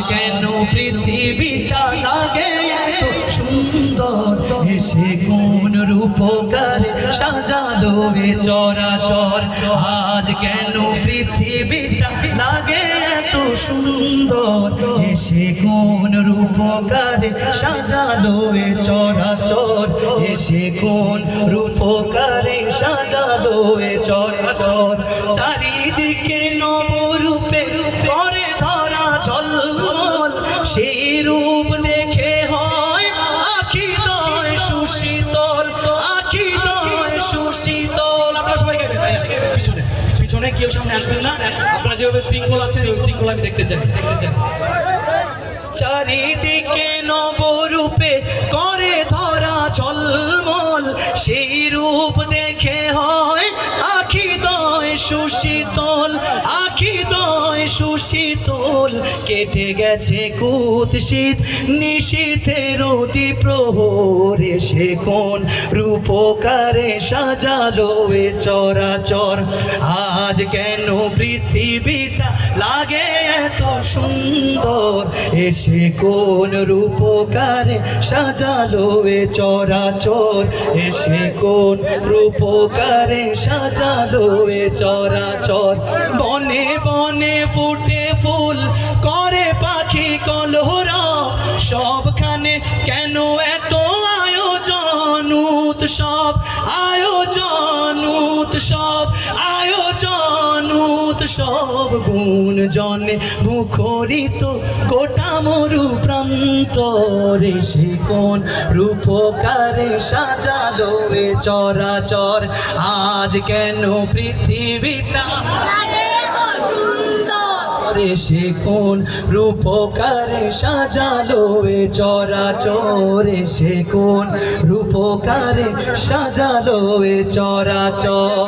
কেন পৃথিবীটা লাগে এত সুন্দর, এসে কোন রূপকারে সাজালো এ চরাচর। আজ কেন পৃথিবীটা লাগে এত সুন্দর, এসে কোন রূপকারে সাজালো এ চরাচর, এসে কোন রূপকারে সাজালো এ চরাচর। চারিদিকে নবরূপে করে ধরা ঝলমল, সেই রূপ দেখে হয় আখিদয় সুশীতল, আখিদয় সুশীতল। আপনারা সবাই পিছনে পিছনে কেউ সামনে আসবেন না, আপনারা যেভাবে শৃঙ্খলা আছেন ওই শৃঙ্খলা আমি দেখতে চাই। চারিদিকে নবরূপে করে ধরা ঝলমল, সেই রূপ দেখে হয় আখিদয় সুশীতল, আখিদয় সুশীতল। কেটে গেছে কুৎসিত নিশীথের প্রহর, এসে কোন রূপকারে সাজালো এ চরাচর। আজ কেন পৃথিবীটা লাগে এত সুন্দর, এসে কোন রূপকারে সাজালো এ চরাচর, এসে কোন রূপকারে সাজালো এ চরাচর। বনে বনে ফুটে ফুল করে পাখি কলরব, সবখানে কেন এত আয়োজন উৎসব, আয়োজন উৎসব, আয়োজন উৎসব। গুঞ্জনে মুখরিত গোটা মরু প্রান্তর, এসে কোন রূপকারে সাজালো এ চরাচর। আজ কেন পৃথিবীটা এসে কোন রূপকারে সাজালো এ চরাচর, এসে কোন রূপকারে সাজালো এ চরাচর।